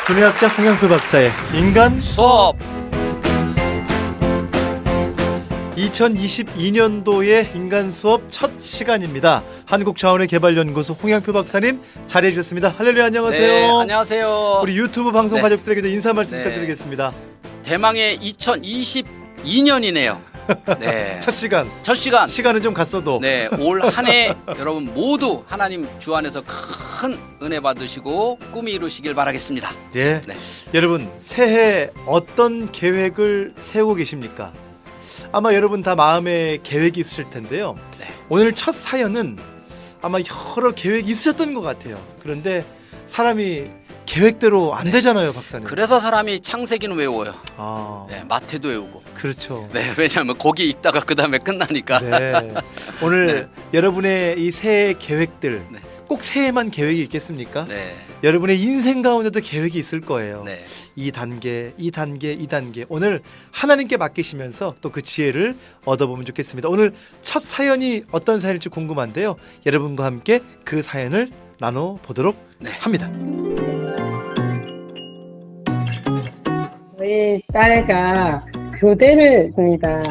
분해학자 홍영표 박사의 인간 수업. 2022년도의 인간 수업 첫 시간입니다. 한국자원의개발연구소 홍영표 박사님 자리해 주셨습니다. 할렐루야, 안녕하세요. 네, 안녕하세요. 우리 유튜브 방송 네. 가족들에게도 인사 말씀 네. 부탁드리겠습니다. 대망의 2022년이네요. 네. 첫 시간. 첫 시간. 시간은 좀 갔어도 네, 올 한 해 여러분 모두 하나님 주 안에서 큰 은혜 받으시고 꿈이 이루시길 바라겠습니다. 예. 네. 여러분 새해 어떤 계획을 세우고 계십니까? 아마 여러분 다 마음에 계획이 있으실 텐데요. 네. 오늘 첫 사연은 아마 여러 계획이 있으셨던 것 같아요. 그런데 사람이 계획대로 안 되잖아요, 박사님. 그래서 사람이 창세기는 외워요. 아, 네, 마태도 외우고. 그렇죠. 네, 왜냐하면 거기 있다가 그 다음에 끝나니까. 네. 오늘 여러분의 이 새해 계획들 네. 꼭 새해만 계획이 있겠습니까? 네, 여러분의 인생 가운데도 계획이 있을 거예요. 네. 이 단계, 이 단계, 이 단계. 오늘 하나님께 맡기시면서 또 그 지혜를 얻어보면 좋겠습니다. 오늘 첫 사연이 어떤 사연일지 궁금한데요. 여러분과 함께 그 사연을 나눠보도록 네. 합니다. 저희 딸애가 교대를 합니다.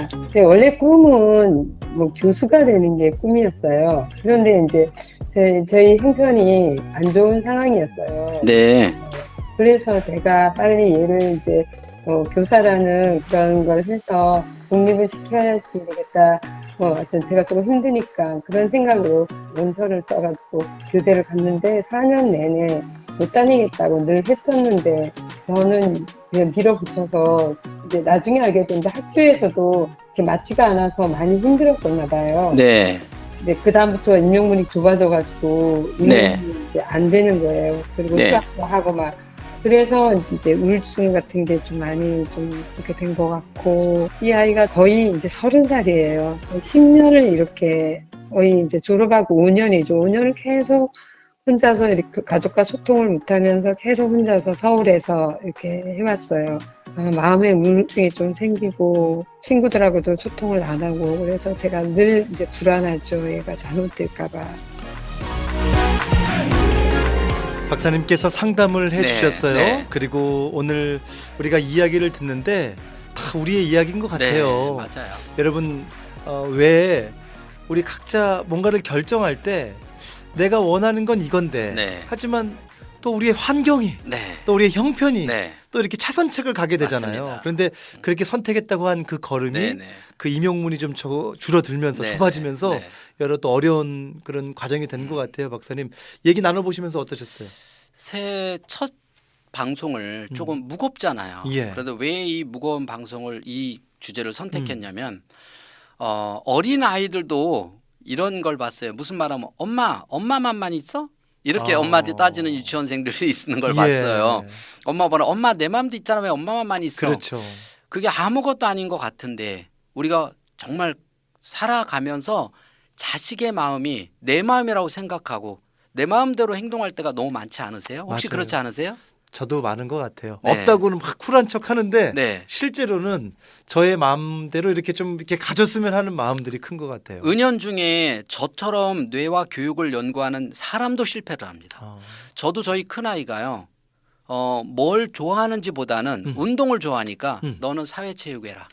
원래 꿈은 뭐 교수가 되는 게 꿈이었어요. 그런데 이제 저희 형편이 안 좋은 상황이었어요. 네. 그래서 제가 빨리 얘를 이제 교사라는 그런 걸 해서 독립을 시켜야지 되겠다. 하여튼 제가 조금 힘드니까 그런 생각으로 원서를 써가지고 교대를 갔는데 4년 내내 못 다니겠다고 늘 했었는데 저는 그냥 밀어붙여서 이제 나중에 알게 됐는데 학교에서도 이렇게 맞지가 않아서 많이 힘들었었나 봐요. 네. 근데 그 다음부터 임용문이 좁아져가지고 네. 임용문이 이제 안 되는 거예요. 그리고 네. 휴학도 하고 막 그래서 이제 우울증 같은 게 좀 많이 좀 그렇게 된 것 같고 이 아이가 거의 이제 30살이에요. 10년을 이렇게 거의 이제 졸업하고 5년이죠. 5년을 계속 혼자서 이렇게 가족과 소통을 못하면서 계속 혼자서 서울에서 이렇게 해왔어요. 마음에 우울증이 좀 생기고 친구들하고도 소통을 안 하고 그래서 제가 늘 이제 불안하죠. 얘가 잘못될까봐. 박사님께서 상담을 해주셨어요. 네. 그리고 오늘 우리가 이야기를 듣는데 다 우리의 이야기인 것 네, 같아요. 맞아요. 여러분 왜 우리 각자 뭔가를 결정할 때 내가 원하는 건 이건데 네. 하지만 또 우리의 환경이 네. 또 우리의 형편이 네. 또 이렇게 차선책을 가게 되잖아요. 맞습니다. 그런데 그렇게 선택했다고 한 그 걸음이 네. 네. 그 임용문이 좀 줄어들면서 네. 좁아지면서 네. 여러 또 어려운 그런 과정이 된 것 같아요. 박사님 얘기 나눠보시면서 어떠셨어요? 새해 첫 방송을 조금 무겁잖아요. 예. 그래도 왜 이 무거운 방송을 이 주제를 선택했냐면 어린 아이들도 이런 걸 봤어요. 무슨 말하면 엄마만 있어? 이렇게 엄마한테 따지는 유치원생들이 있는 걸 봤어요. 엄마 보라 엄마 내 마음도 있잖아 왜 엄마만 있어? 그렇죠. 그게 아무것도 아닌 것 같은데 우리가 정말 살아가면서 자식의 마음이 내 마음이라고 생각하고 내 마음대로 행동할 때가 너무 많지 않으세요? 혹시 맞아요. 그렇지 않으세요? 저도 많은 것 같아요. 네. 없다고는 막 쿨한 척 하는데 네. 실제로는 저의 마음대로 이렇게 좀 이렇게 가졌으면 하는 마음들이 큰 것 같아요. 은연중에 저처럼 뇌와 교육을 연구하는 사람도 실패를 합니다. 저도 저희 큰아이가요. 뭘 좋아하는지보다는 운동을 좋아하니까 너는 사회체육해라.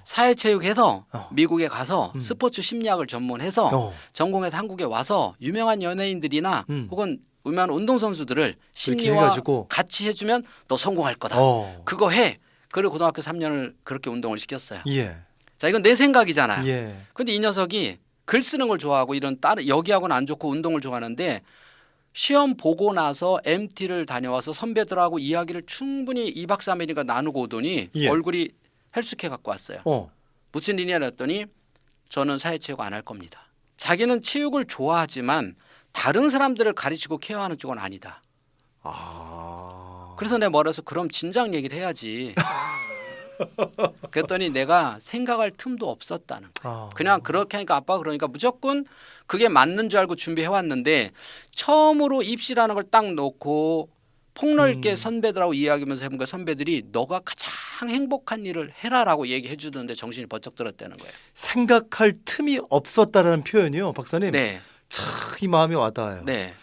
사회체육해서 미국에 가서 스포츠 심리학을 전문해서 전공해서 한국에 와서 유명한 연예인들이나 혹은 유명한 운동선수들을 심리와 해가지고. 같이 해주면 너 성공할 거다. 그거 해. 그리고 고등학교 3년을 그렇게 운동을 시켰어요. 예. 자, 이건 내 생각이잖아요. 예. 근데 이 녀석이 글 쓰는 걸 좋아하고 이런 다른 여기하고는 안 좋고 운동을 좋아하는데 시험 보고 나서 MT를 다녀와서 선배들하고 이야기를 충분히 2박 3일인가 나누고 오더니 예. 얼굴이 헬쑥해 갖고 왔어요. 무슨 일이냐 했더니 저는 사회체육 안 할 겁니다. 자기는 체육을 좋아하지만 다른 사람들을 가르치고 케어하는 쪽은 아니다. 그래서 내가 뭐라서 그럼 진작 얘기를 해야지. 그랬더니 내가 생각할 틈도 없었다는 거예요. 그냥 그렇게 하니까 아빠가 그러니까 무조건 그게 맞는 줄 알고 준비해 왔는데 처음으로 입시라는 걸 딱 놓고 폭넓게 선배들하고 이야기하면서 해본 거야. 선배들이 너가 가장 행복한 일을 해라라고 얘기해 주던데 정신이 번쩍 들었다는 거예요. 생각할 틈이 없었다라는 표현이요, 박사님. 네. 참 이 마음이 와닿아요. 네.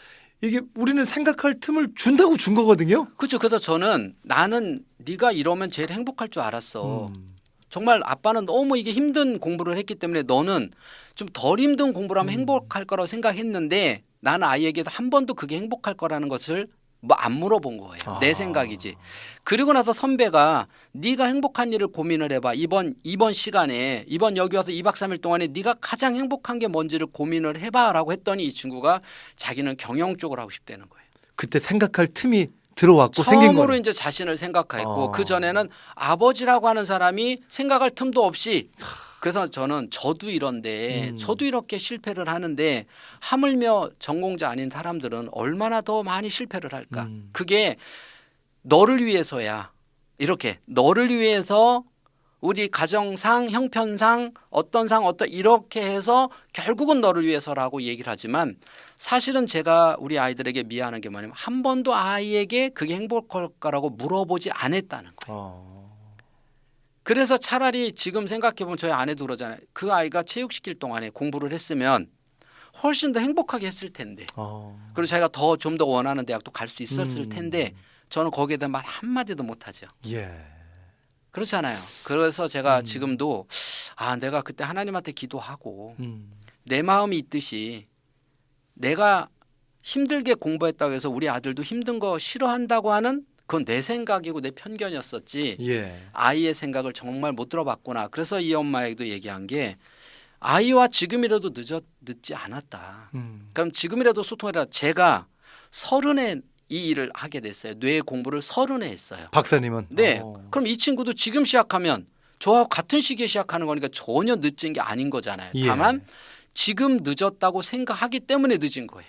이게 우리는 생각할 틈을 준다고 준 거거든요. 그렇죠. 그래서 저는 나는 네가 이러면 제일 행복할 줄 알았어. 음. 정말 아빠는 너무 이게 힘든 공부를 했기 때문에 너는 좀 덜 힘든 공부를 하면 행복할 거라고 생각했는데 나는 아이에게도 한 번도 그게 행복할 거라는 것을 뭐 안 물어본 거예요. 내 생각이지. 그리고 나서 선배가 네가 행복한 일을 고민을 해봐. 이번 시간에 이번 여기 와서 2박 3일 동안에 네가 가장 행복한 게 뭔지를 고민을 해봐라고 했더니 이 친구가 자기는 경영 쪽을 하고 싶다는 거예요. 그때 생각할 틈이 들어왔고 생긴 처음으로 거예요. 이제 자신을 생각했고 그 전에는 아버지라고 하는 사람이 생각할 틈도 없이 그래서 저도 이런데 저도 이렇게 실패를 하는데 하물며 전공자 아닌 사람들은 얼마나 더 많이 실패를 할까. 그게 너를 위해서야. 이렇게 너를 위해서 우리 가정상 형편상 어떤 이렇게 해서 결국은 너를 위해서라고 얘기를 하지만 사실은 제가 우리 아이들에게 미안한 게 뭐냐면 한 번도 아이에게 그게 행복할까라고 물어보지 않았다는 거예요. 그래서 차라리 지금 생각해보면 저희 아내도 그러잖아요. 그 아이가 체육시킬 동안에 공부를 했으면 훨씬 더 행복하게 했을 텐데 그리고 자기가 좀 더 원하는 대학도 갈 수 있었을 텐데 저는 거기에 대한 말 한마디도 못하죠. 예. 그렇잖아요. 그래서 제가 지금도 내가 그때 하나님한테 기도하고 내 마음이 있듯이 내가 힘들게 공부했다고 해서 우리 아들도 힘든 거 싫어한다고 하는 그건 내 생각이고 내 편견이었었지 예. 아이의 생각을 정말 못 들어봤구나. 그래서 이 엄마에게도 얘기한 게 아이와 지금이라도 늦지 않았다. 그럼 지금이라도 소통해라. 제가 30에 이 일을 하게 됐어요. 뇌 공부를 30에 했어요. 박사님은? 네. 그럼 이 친구도 지금 시작하면 저하고 같은 시기에 시작하는 거니까 전혀 늦은 게 아닌 거잖아요. 예. 다만 지금 늦었다고 생각하기 때문에 늦은 거예요.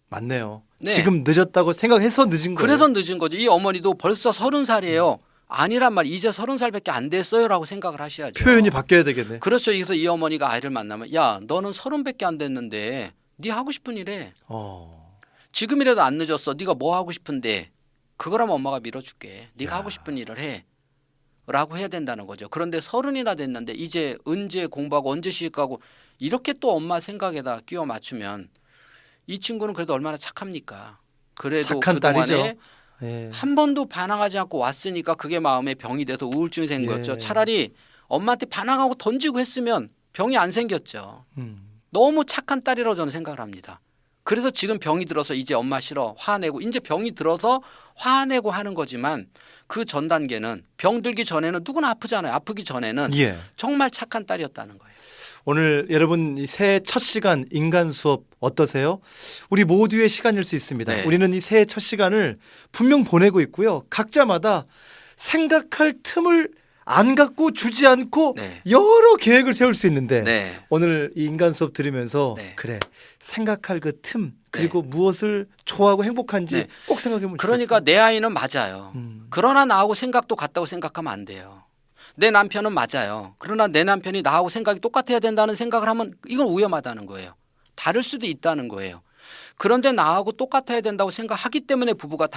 맞네요. 네. 지금 늦었다고 생각해서 늦은 거예요. 그래서 늦은 거죠. 이 어머니도 벌써 30살이에요. 아니란 말 이제 30살밖에 안 됐어요라고 생각을 하셔야죠. 표현이 바뀌어야 되겠네. 그렇죠. 그래서 이 어머니가 아이를 만나면 야 너는 30밖에 안 됐는데 네 하고 싶은 일 해. 지금이라도 안 늦었어. 네가 뭐 하고 싶은데 그거라면 엄마가 밀어줄게. 네가 하고 싶은 일을 해. 라고 해야 된다는 거죠. 그런데 30이나 됐는데 이제 언제 공부하고 언제 시집가고 이렇게 또 엄마 생각에다 끼워 맞추면 이 친구는 그래도 얼마나 착합니까? 그래도 착한 그동안에 딸이죠. 예. 한 번도 반항하지 않고 왔으니까 그게 마음에 병이 돼서 우울증이 생긴 예. 거죠. 차라리 엄마한테 반항하고 던지고 했으면 병이 안 생겼죠. 너무 착한 딸이라고 저는 생각을 합니다. 그래서 지금 병이 들어서 이제 엄마 싫어 화내고 이제 병이 들어서 화내고 하는 거지만 그 전 단계는 병 들기 전에는 누구나 아프잖아요. 아프기 전에는 예. 정말 착한 딸이었다는 거예요. 오늘 여러분 이 새해 첫 시간 인간 수업 어떠세요? 우리 모두의 시간일 수 있습니다. 네. 우리는 이 새해 첫 시간을 분명 보내고 있고요. 각자마다 생각할 틈을 안 갖고 주지 않고 네. 여러 계획을 세울 수 있는데 네. 오늘 이 인간 수업 들으면서 네. 그래 생각할 그 틈 그리고 무엇을 좋아하고 행복한지 네. 꼭 생각해보면 그러니까 좋겠습니다. 내 아이는 맞아요. 그러나 나하고 생각도 같다고 생각하면 안 돼요. 내 남편은 맞아요. 그러나 내 남편이 나하고 생각이 똑같아야 된다는 생각을 하면 이건 위험하다는 거예요. 다를 수도 있다는 거예요. 그런데 나하고 똑같아야 된다고 생각하기 때문에 부부가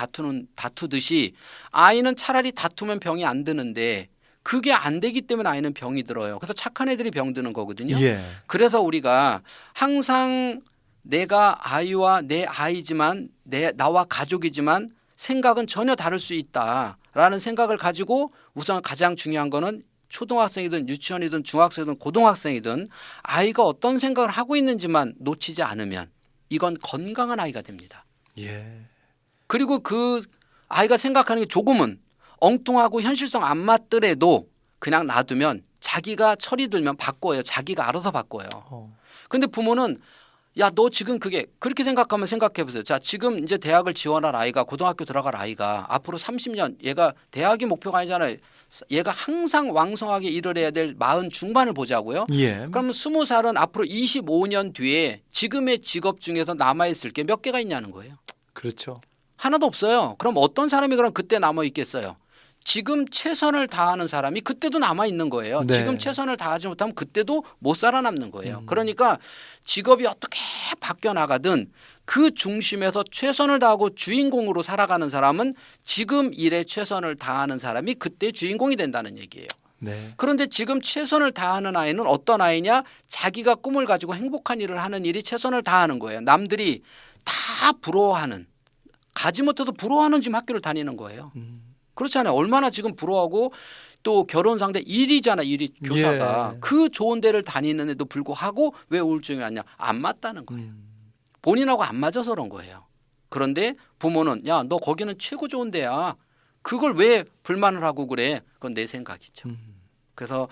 다투듯이 아이는 차라리 다투면 병이 안 드는데 그게 안 되기 때문에 아이는 병이 들어요. 그래서 착한 애들이 병 드는 거거든요. 예. 그래서 우리가 항상 내가 아이와 내 아이지만 나와 가족이지만 생각은 전혀 다를 수 있다라는 생각을 가지고 우선 가장 중요한 거는 초등학생이든 유치원이든 중학생이든 고등학생이든 아이가 어떤 생각을 하고 있는지만 놓치지 않으면 이건 건강한 아이가 됩니다. 예. 그리고 그 아이가 생각하는 게 조금은 엉뚱하고 현실성 안 맞더라도 그냥 놔두면 자기가 철이 들면 바꿔요. 자기가 알아서 바꿔요. 근데 부모는 야, 너 지금 그렇게 생각하면 생각해 보세요. 자, 지금 이제 대학을 지원할 아이가 고등학교 들어갈 아이가 앞으로 30년 얘가 대학이 목표가 아니잖아요. 얘가 항상 왕성하게 일을 해야 될 40 중반을 보자고요. 예. 그럼 20살은 앞으로 25년 뒤에 지금의 직업 중에서 남아있을 게 몇 개가 있냐는 거예요. 그렇죠. 하나도 없어요. 그럼 어떤 사람이 그럼 그때 남아 있겠어요? 지금 최선을 다하는 사람이 그때도 남아 있는 거예요. 네. 지금 최선을 다하지 못하면 그때도 못 살아남는 거예요. 그러니까 직업이 어떻게 바뀌어 나가든 그 중심에서 최선을 다하고 주인공으로 살아가는 사람은 지금 일에 최선을 다하는 사람이 그때 주인공이 된다는 얘기예요. 네. 그런데 지금 최선을 다하는 아이는 어떤 아이냐? 자기가 꿈을 가지고 행복한 일을 하는 일이 최선을 다하는 거예요. 남들이 다 부러워하는, 가지 못해도 부러워하는 지금 학교를 다니는 거예요. 그렇잖아요. 얼마나 지금 부러워하고 또 결혼 상대 1위잖아. 1위 교사가. 예. 그 좋은 데를 다니는데도 불구하고 왜 우울증이 왔냐? 안 맞다는 거예요. 본인하고 안 맞아서 그런 거예요. 그런데 부모는 야, 너 거기는 최고 좋은 데야. 그걸 왜 불만을 하고 그래? 그건 내 생각이죠. 그래서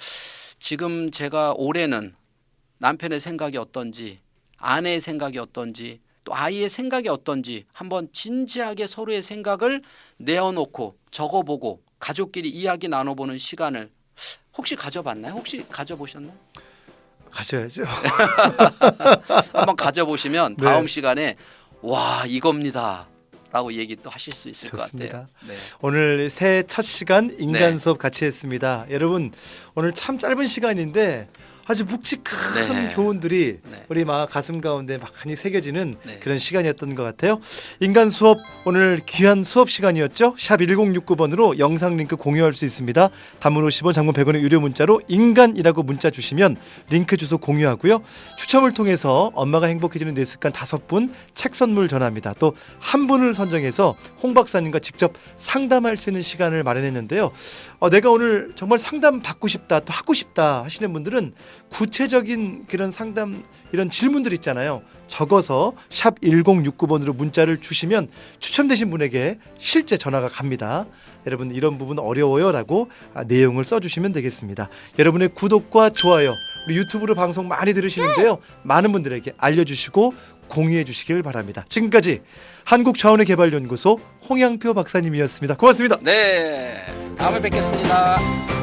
지금 제가 올해는 남편의 생각이 어떤지, 아내의 생각이 어떤지, 또 아이의 생각이 어떤지 한번 진지하게 서로의 생각을 내어놓고 적어보고 가족끼리 이야기 나눠보는 시간을 혹시 가져봤나요? 혹시 가져보셨나요? 가셔야죠. 한번 가져보시면 네. 다음 시간에 와 이겁니다 라고 얘기 또 하실 수 있을 좋습니다. 것 같아요. 네. 오늘 새해 첫 시간 인간 네. 수업 같이 했습니다. 여러분 오늘 참 짧은 시간인데 아주 묵직한 네. 교훈들이 네. 우리 막 가슴 가운데 많이 새겨지는 네. 그런 시간이었던 것 같아요. 인간 수업 오늘 귀한 수업 시간이었죠. 샵 1069번으로 영상 링크 공유할 수 있습니다. 단문 50원, 장문 100원의 유료 문자로 인간이라고 문자 주시면 링크 주소 공유하고요. 추첨을 통해서 엄마가 행복해지는 내 습관 5분 책 선물 전합니다. 또 한 분을 선정해서 홍 박사님과 직접 상담할 수 있는 시간을 마련했는데요. 내가 오늘 정말 상담 받고 싶다, 또 하고 싶다 하시는 분들은 구체적인 그런 상담 이런 질문들 있잖아요. 적어서 샵 1069번으로 문자를 주시면 추첨되신 분에게 실제 전화가 갑니다. 여러분 이런 부분 어려워요 라고 내용을 써주시면 되겠습니다. 여러분의 구독과 좋아요, 우리 유튜브로 방송 많이 들으시는데요. 많은 분들에게 알려주시고 공유해 주시길 바랍니다. 지금까지 한국자원의개발연구소 홍양표 박사님이었습니다. 고맙습니다. 네, 다음에 뵙겠습니다.